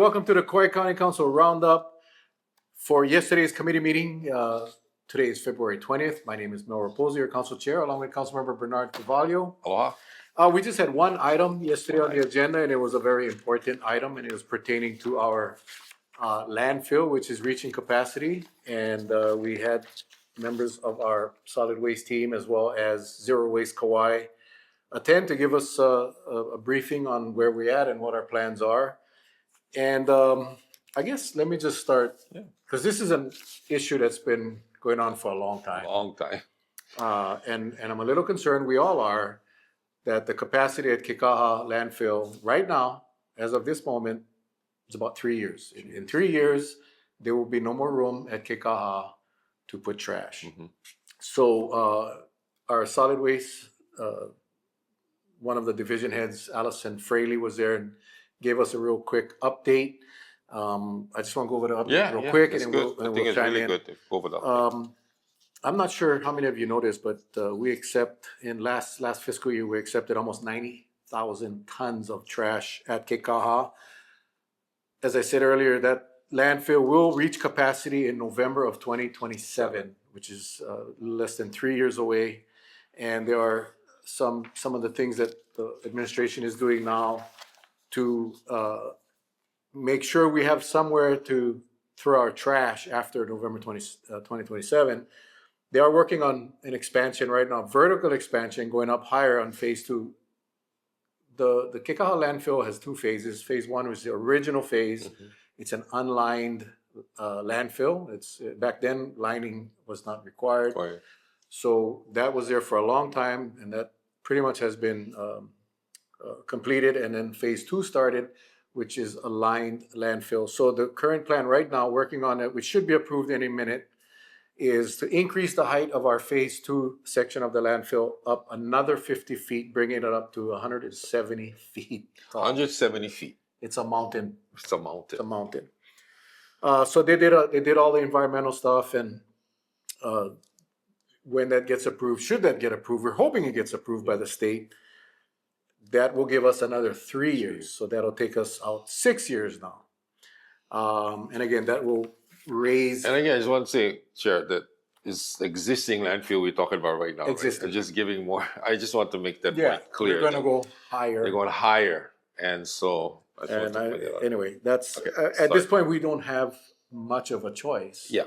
welcome to the Kauai County Council Roundup for yesterday's committee meeting. Today is February 20th. My name is Mel Rapozo, your council chair, along with Councilmember Bernard Cavallo. Aloha. We just had one item yesterday on the agenda, and it was a very important item, and it was pertaining to our landfill, which is reaching capacity. And we had members of our solid waste team as well as Zero Waste Kauai attend to give us a briefing on where we're at and what our plans are. And I guess let me just start, because this is an issue that's been going on for a long time. And I'm a little concerned, we all are, that the capacity at Kekaha landfill right now, as of this moment, is about 3 years. In 3 years, there will be no more room at Kekaha to put trash. Mm-hmm. So our solid waste, one of the division heads, Allison Fraley, was there and gave us a real quick update. I just want to go over the update real quick, and then we'll it's chime really in. good to go over the update. I'm not sure how many of you noticed, but we accept in last fiscal year we accepted almost 90,000 tons of trash at Kekaha. As I said earlier, that landfill will reach capacity in November of 2027, which is less than 3 years away. And there are some of the things that the administration is doing now to make sure we have somewhere to throw our trash after November 2027. They are working on an expansion right now, vertical expansion going up higher on phase 2. The Kekaha landfill has 2 phases. Phase 1 was the original phase. Mm-hmm. It's an unlined landfill. It's back then lining was not required. Right. So that was there for a long time, and that pretty much has been completed. And then phase 2 started, which is a lined landfill. So the current plan right now, working on it, which should be approved any minute, is to increase the height of our phase 2 section of the landfill up another 50 feet, bringing it up to 170 feet tall. 170 feet. It's a mountain. It's a mountain. It's a mountain. So they did all the environmental stuff, and when that gets approved, should that get approved, we're hoping it gets approved by the state, that will give us another 3 years. So that'll take us out 6 years now. And again, that will raise. And again, I just want to say, Chair, that is existing landfill we're talking about right now. Existing. Right? Just giving more. I just want to make that point clear. We're going to go higher. They're going higher. And so, anyway, that's at this point, we don't have much of a choice. Yeah.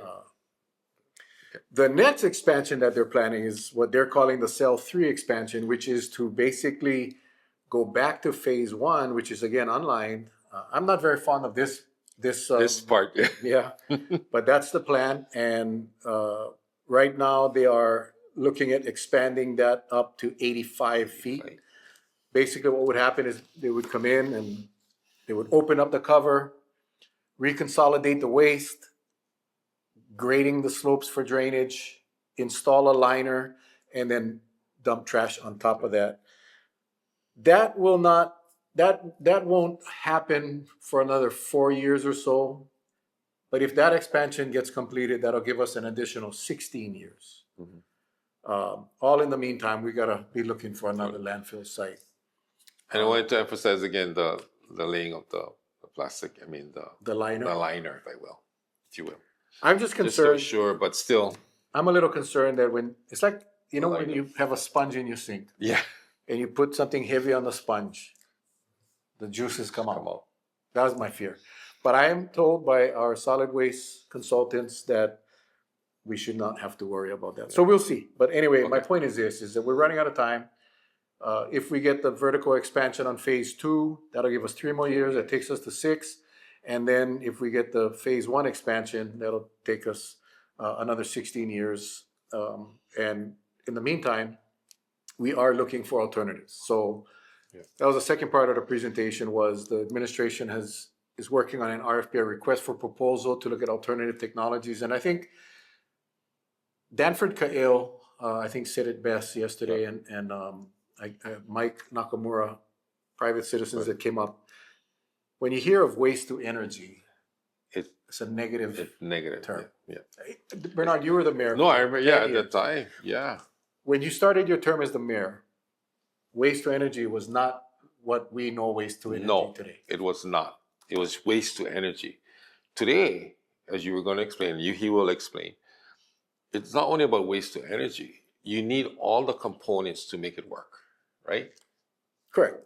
The next expansion that they're planning is what they're calling the Cell 3 expansion, which is to basically go back to phase 1, which is again unlined. I'm not very fond of this part. Yeah, but that's the plan. And right now they are looking at expanding that up to 85 feet. Right. Basically, what would happen is they would come in and they would open up the cover, reconsolidate the waste, grading the slopes for drainage, install a liner, and then dump trash on top of that. That won't happen for another 4 years or so. But if that expansion gets completed, that'll give us an additional 16 years. Mm-hmm. All in the meantime, we gotta be looking for another landfill site. And I wanted to emphasize again the laying of the plastic. I mean the liner. The liner, if you will. I'm just concerned. Just so sure, but still. I'm a little concerned that when it's like when you have a sponge in your sink. Yeah. And you put something heavy on the sponge, the juices come out. That was my fear. But I am told by our solid waste consultants that we should not have to worry about that. So we'll see. But anyway, my point is this, is that we're running out of time. If we get the vertical expansion on phase 2, that'll give us 3 more years. That takes us to 6. And then if we get the phase 1 expansion, that'll take us another 16 years. And in the meantime, we are looking for alternatives. So that was the second part of the presentation, was the administration is working on an RFP, a request for proposal to look at alternative technologies. And I think Danford Kael, I think said it best yesterday, and Mike Nakamura, private citizens that came up. When you hear of waste to energy, it's a negative term. Yeah. Bernard, you were the mayor. No, I remember, at that time, When you started your term as the mayor, waste to energy was not what we know waste to energy today. It was not. It was waste to energy. Today, as you were going to explain, he will explain, it's not only about waste to energy. You need all the components to make it work, right? Correct.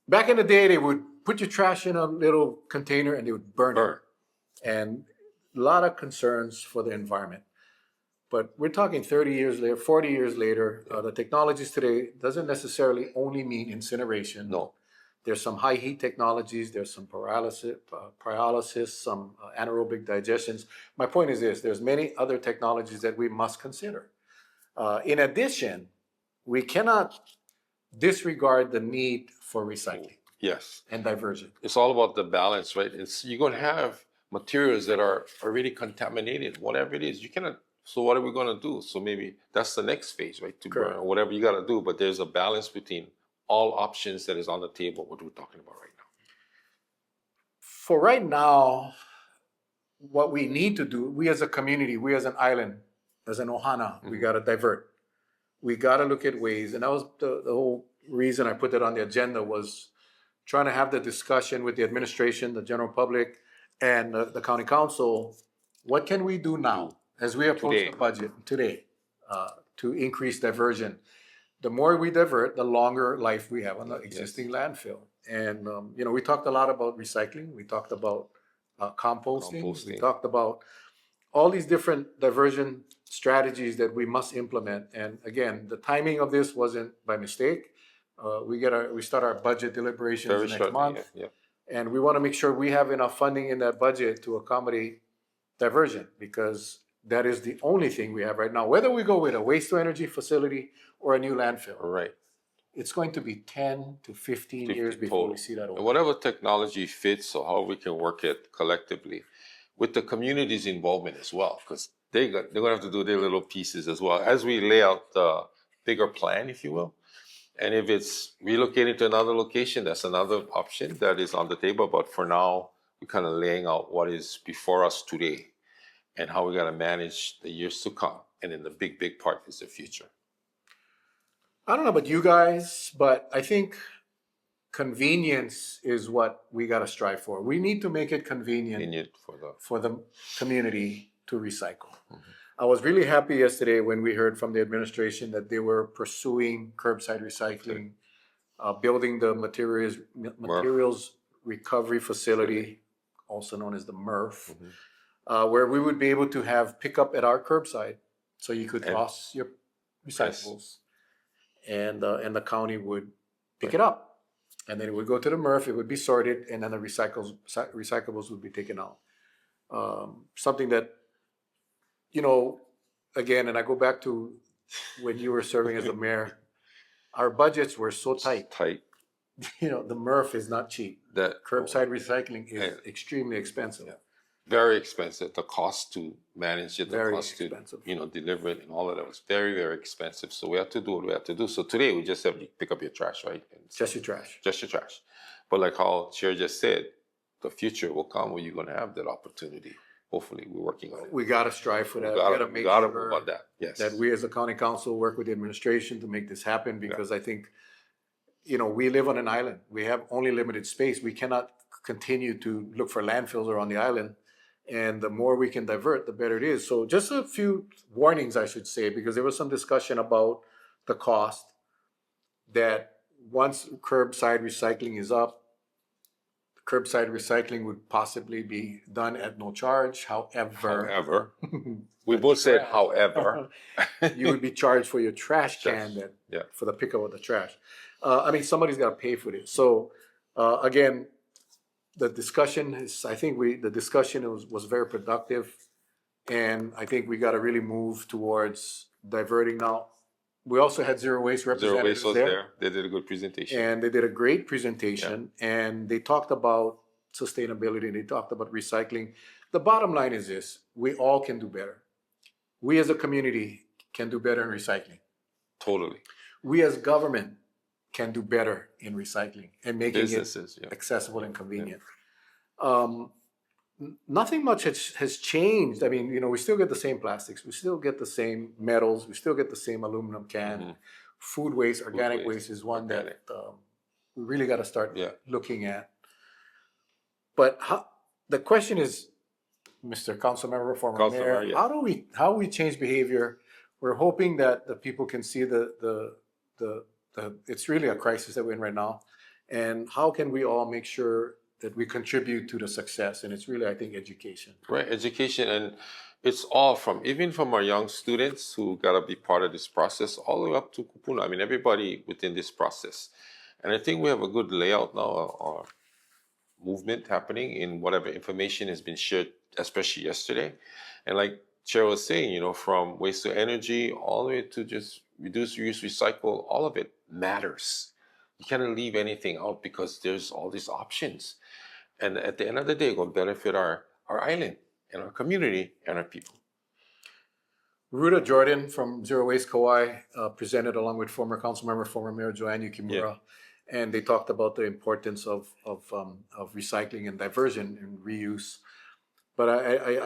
Back in the day, they would put your trash in a little container and they would burn it. And a lot of concerns for the environment. But we're talking 30 years later, 40 years later, the technologies today doesn't necessarily only mean incineration. No. There's some high heat technologies, there's some pyrolysis, some anaerobic digestions. My point is this, there's many other technologies that we must consider. In addition, we cannot disregard the need for recycling. Yes. And diversion. It's all about the balance, right? You're going to have materials that are already contaminated, whatever it is. You cannot. So what are we going to do? So maybe that's the next phase, right? To burn or whatever you got to do. But there's a balance between all options that is on the table, what we're talking about right now. For right now, what we need to do, we as a community, we as an island, as an ohana, we got to divert. We got to look at ways. And that was the whole reason I put that on the agenda, was trying to have the discussion with the administration, the general public, and the county council. What can we do now as we approach the budget today to increase diversion? The more we divert, the longer life we have on the existing landfill. And, we talked a lot about recycling. We talked about composting. We talked about all these different diversion strategies that we must implement. And again, the timing of this wasn't by mistake. We start our budget deliberations next month. And we want to make sure we have enough funding in that budget to accommodate diversion, because that is the only thing we have right now. Whether we go with a waste to energy facility or a new landfill, right, it's going to be 10 to 15 years before we see that over. And whatever technology fits, or how we can work it collectively with the community's involvement as well, because they're going to have to do their little pieces as well as we lay out the bigger plan, if you will. And if it's relocating to another location, that's another option that is on the table. But for now, we're kind of laying out what is before us today and how we got to manage the years to come. And then the big part is the future. I don't know about you guys, but I think convenience is what we got to strive for. We need to make it convenient for the community to recycle. I was really happy yesterday when we heard from the administration that they were pursuing curbside recycling, building the materials recovery facility, also known as the MRF, where we would be able to have pickup at our curbside, so you could toss your recyclables, and the county would pick it up, and then it would go to the MRF. It would be sorted, and then the recyclables would be taken out. Something that, again, and I go back to when you were serving as the mayor, our budgets were so tight. The MRF is not cheap. That curbside recycling is extremely expensive. Yeah. Very expensive. The cost to manage it, the cost expensive. to deliver it, and all of that was very, very expensive. So we have to do what we have to do. So today we just have to pick up your trash, right? Just your trash. Just your trash. But like how Chair just said, the future will come where you're going to have that opportunity. Hopefully, we're working on it. We got to strive for that. We got to make sure about that. Yes. That we as a county council work with the administration to make this happen, because I think, we live on an island. We have only limited space. We cannot continue to look for landfills around the island. And the more we can divert, the better it is. So just a few warnings, I should say, because there was some discussion about the cost, that once curbside recycling is up, curbside recycling would possibly be done at no charge. However, we both said however, you would be charged for your trash can for the pickup of the trash. Somebody's got to pay for this. So again, the discussion was very productive, and I think we got to really move towards diverting now. We also had Zero Waste representatives there. They did a good presentation. And they did a great presentation, and they talked about sustainability, they talked about recycling. The bottom line is this: we all can do better. We as a community can do better in recycling. Totally. We as government can do better in recycling and making it accessible and convenient. Nothing much has changed. We still get the same plastics, we still get the same metals, we still get the same aluminum can. Food waste, organic waste is one that we really got to start looking at. But the question is, Mr. Councilmember, former Councilmember, mayor, yeah. how we change behavior? We're hoping that the people can see the it's really a crisis that we're in right now, and how can we all make sure that we contribute to the success? And it's really, I think, education. Right, education, and it's all from even from our young students who gotta be part of this process, all the way up to Kupuna. I mean, everybody within this process, and I think we have a good layout now, or movement happening in whatever information has been shared, especially yesterday, and like Chair was saying, from waste to energy all the way to just reduce, reuse, recycle, all of it matters. You cannot leave anything out because there's all these options. And at the end of the day, it will benefit our island and our community and our people. Ruta Jordan from Zero Waste Kauai presented along with former council member, former mayor Joanne Yukimura, and they talked about the importance of recycling and diversion and reuse. But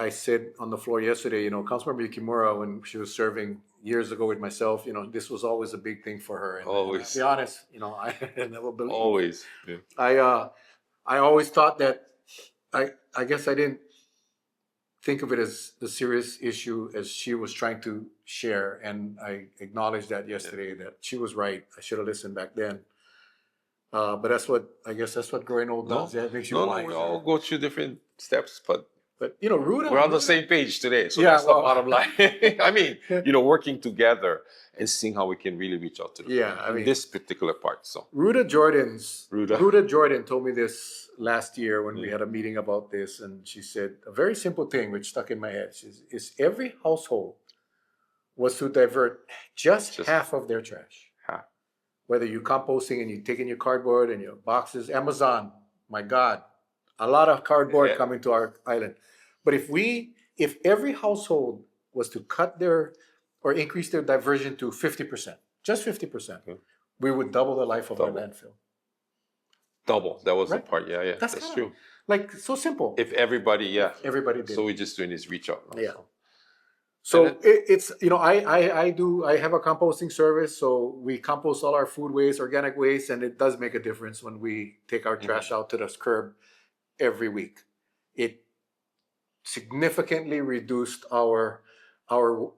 I said on the floor yesterday, Councilmember Yukimura, when she was serving years ago with myself, this was always a big thing for her. And Always. to be honest, I never believed. Always. Yeah. I always thought that I guess I didn't think of it as the serious issue as she was trying to share, and I acknowledged that yesterday, that she was right. I should have listened back then. But that's what growing old does. Yeah, it makes you wiser. We all go through different steps, but Ruta, we're on the same page today, so Yeah, that's well- the bottom line. I mean, working together and seeing how we can really reach out to them. Yeah, I mean- this particular part. So Ruta Jordan told me this last year when we Yeah. had a meeting about this, and she said a very simple thing which stuck in my head. She says, if every household was to divert just half of their trash, whether you're composting and you're taking your cardboard and your boxes, Amazon, my God, a lot of cardboard Yeah. coming to our island. But if every household was to cut or increase their diversion to 50%, just 50%, Okay. we would double the life of our Double. landfill. double. That was Right. the part. Yeah, That's that's kinda- true. Like, so simple. If everybody, Everybody did. So we're just doing this reach out. Now, Yeah. so. So And it's I have a composting service, so we compost all our food waste, organic waste, and it does make a difference when we take our trash out to the curb every week. It significantly reduced our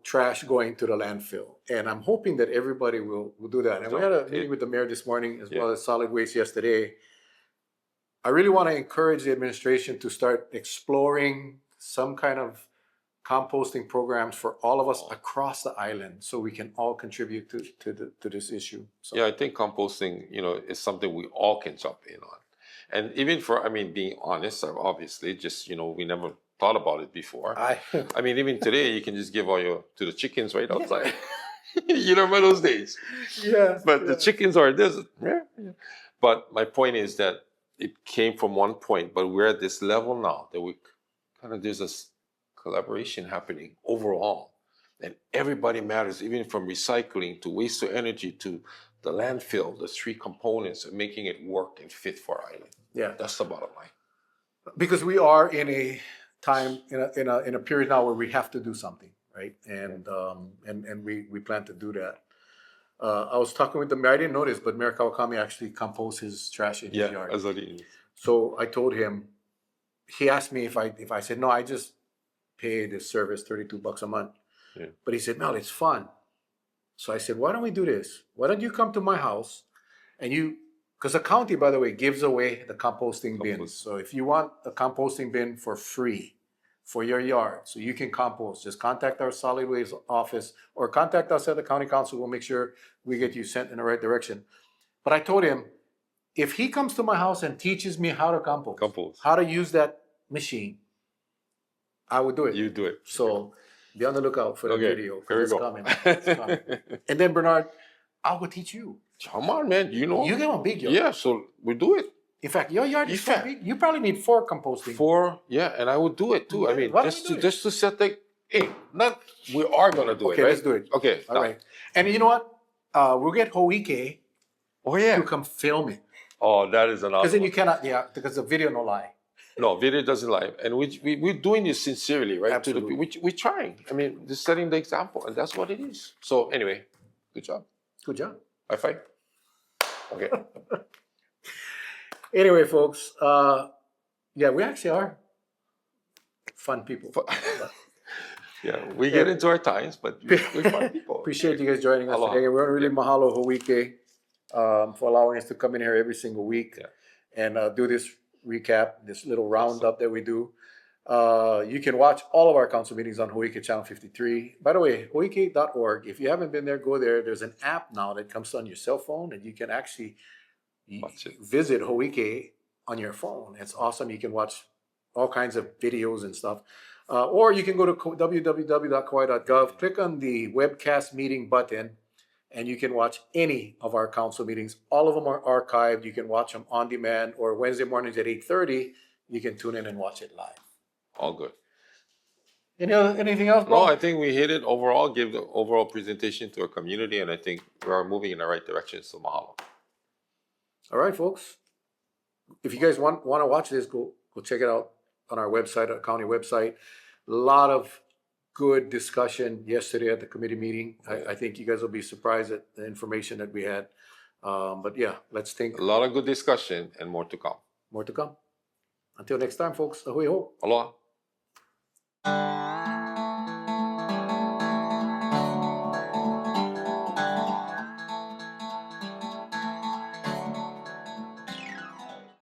trash going to the landfill, and I'm hoping that everybody will do that. And we had a meeting with the mayor this morning as well as solid waste yesterday. I really want to encourage the administration to start exploring some kind of composting programs for all of us across the island, so we can all contribute to this issue. So, Yeah, I think composting, is something we all can jump in on. And even being honest, obviously, just, we never thought about it before. I mean, even today, you can just give all to the chickens right outside. You remember those days? yeah, But the chickens are this. Yeah. But my point is that it came from one point, but we're at this level now that we there's a collaboration happening overall, and everybody matters, even from recycling to waste to energy to the landfill. The three components of making it work and fit for our island. yeah. That's the bottom line. Because we are in a time in a period now where we have to do something, right? And we plan to do that. I was talking with the mayor. I didn't notice, but Mayor Kawakami actually composts his trash in his yard. That's what it is. So I told him. He asked me if I said no. I just pay this service $32 a month. Yeah. But he said, no, it's fun. So I said, why don't we do this? Why don't you come to my house and because the county, by the way, gives away the composting bins. So if you want a composting bin for free for your yard, so you can compost, just contact our solid waste office or contact us at the county council. We'll make sure we get you sent in the right direction. But I told him, if he comes to my house and teaches me how to compost. How to use that machine, I would do it. You do it. So be on the lookout for the video. Here we It's go. coming. It's coming. And then Bernard, I will teach you. Come on, man. You get one big yard. Yeah, so we do it. In fact, your yard is so big. You probably need 4 composting. 4, and I would do it too. Yeah, I mean, why don't we do it? just to set the we are gonna do it. Okay, Right? let's do it. Okay. All right. And you know what? We'll get Hoike Oh yeah. to come film it. Oh, that is an Because awesome. then you cannot, because the video no lie. No, video doesn't lie, and we're doing this sincerely, right? Absolutely. We're trying. I mean, just setting the example, and that's what it is. So anyway, good job. Good job. High five. Okay. Anyway, folks, Yeah, we actually are fun people. Yeah, we get into our times, but we're fun people. Appreciate you guys joining us Aloha. today. And we want to really Yeah. mahalo Hawaii for allowing us to come in here every single week Yeah. and do this recap, this little roundup that we do. You can watch all of our council meetings on Hawaii Channel 53. By the way, hawaii.org. If you haven't been there, go there. There's an app now that comes on your cell phone, and you can actually Watch it. visit Hawaii on your phone. It's awesome. You can watch all kinds of videos and stuff. Or you can go to www.kauai.gov, click on the webcast meeting button, and you can watch any of our council meetings. All of them are archived. You can watch them on demand, or Wednesday mornings at 8:30, you can tune in and watch it live. All good. Anything else, No, bro? I think we hit it overall, give the overall presentation to our community, and I think we are moving in the right direction. So mahalo. All right, folks. If you guys want to watch this, go check it out on our website, our county website. A lot of good discussion yesterday at the committee meeting. I think you guys will be surprised at the information that we had. But yeah, let's think. A lot of good discussion and more to come. More to come. Until next time, folks. Ahui ho. Aloha.